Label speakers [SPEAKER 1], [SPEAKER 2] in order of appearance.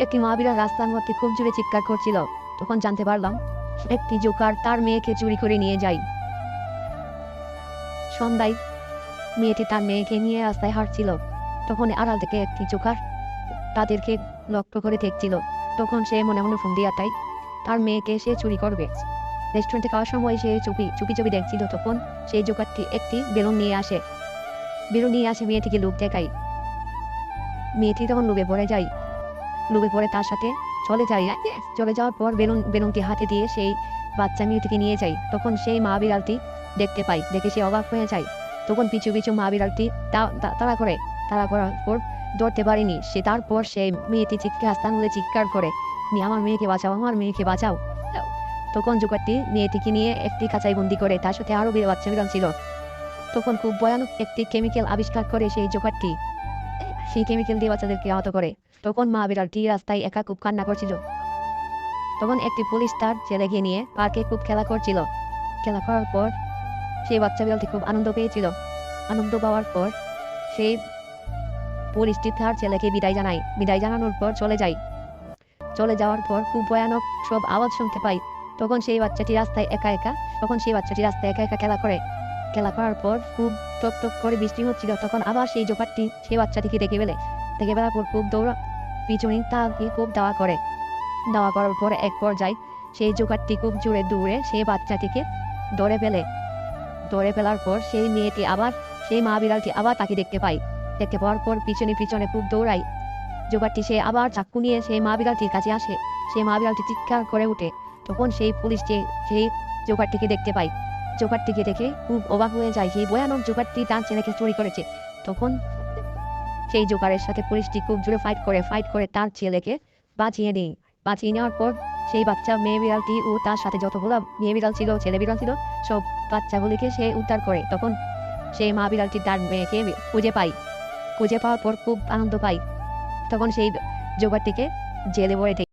[SPEAKER 1] একটি মা বিড়াল রাস্তার মধ্যে খুব জোরে চিৎকার করছিল। তখন জানতে পারলাম একটি জোকার তার মেয়েকে চুরি করে নিয়ে যায়। সন্ধ্যায় মেয়েটি তার মেয়েকে নিয়ে রাস্তায় হাঁটছিল। তখন আড়াল থেকে একটি জোকার তাদেরকে লক্ষ্য করে দেখছিল। তখন সে মনে মনে ফোন দিয়া তাই তার মেয়েকে সে চুরি করবে। রেস্টুরেন্টে খাওয়ার সময় সে চুপি চুপি দেখছিল। তখন সেই জোকারটি একটি বেলুন নিয়ে আসে। মেয়েটিকে লোভ দেখায়। মেয়েটি তখন লোভে পড়ে যায়। লোভে পড়ে তার সাথে চলে যাওয়ার পর বেলুনটি হাতে দিয়ে সেই বাচ্চা মেয়েটিকে নিয়ে যায়। তখন সেই মা বিড়ালটি দেখতে পায়। দেখে সে অবাক হয়ে যায়। তখন পিছু পিছু মা বিড়ালটি তাড়া করার পর ধরতে পারেনি সে। তারপর সেই মেয়েটি চিৎকার করে, আমার মেয়েকে বাঁচাও, আমার মেয়েকে বাঁচাও। তখন জোকারটি মেয়েটিকে নিয়ে একটি খাঁচায় বন্দি করে। তার সাথে আরো বাচ্চা বিড়াল ছিল। তখন খুব ভয়ানক একটি কেমিক্যাল আবিষ্কার করে সেই জোকারটি। সেই কেমিক্যাল দিয়ে বাচ্চাদেরকে আহত করে। তখন মা বিড়ালটি রাস্তায় একা খুব কান্না করছিল। তখন একটি পুলিশ তার ছেলেকে নিয়ে পার্কে খুব খেলা করছিল। খেলা করার পর সেই বাচ্চা বিড়ালটি খুব আনন্দ পেয়েছিল। আনন্দ পাওয়ার পর সেই পুলিশটি তার ছেলেকে বিদায় জানানোর পর চলে যাওয়ার পর খুব ভয়ানক সব আওয়াজ শুনতে পাই। তখন সেই বাচ্চাটি রাস্তায় একা একা খেলা করার পর খুব টক টক করে বৃষ্টি হচ্ছিল। তখন আবার সেই জোকারটি সেই বাচ্চাটিকে দেখে ফেলার পর খুব পিছনে তাকে খুব দাওয়া করার পর এক পর্যায়ে সেই জোকারটি খুব জোরে দৌড়ে সেই বাচ্চাটিকে ধরে ফেলার পর সেই মা বিড়ালটি আবার তাকে দেখতে পাওয়ার পর পিছনে খুব দৌড়ায়। জোকারটি সে আবার চাকু নিয়ে সেই মা বিড়ালটির কাছে আসে। সেই মা বিড়ালটি চিৎকার করে ওঠে। তখন সেই পুলিশটি সেই জোকারটিকে দেখে খুব অবাক হয়ে যায়। সেই ভয়ানক জোকারটি তার ছেলেকে চুরি করেছে। তখন সেই জোকারের সাথে পুলিশটি খুব জোরে ফাইট করে তার ছেলেকে বাঁচিয়ে নেওয়ার পর সেই বাচ্চা মেয়ে বিড়ালটি ও তার সাথে যতগুলো মেয়ে বিড়াল ছিল, ছেলে বিড়াল ছিল, সব বাচ্চাগুলিকে সে উদ্ধার করে। তখন সেই মা বিড়ালটি তার মেয়েকে খুঁজে পাওয়ার পর খুব আনন্দ পায়। তখন সেই জোকারটিকে জেলে ভরে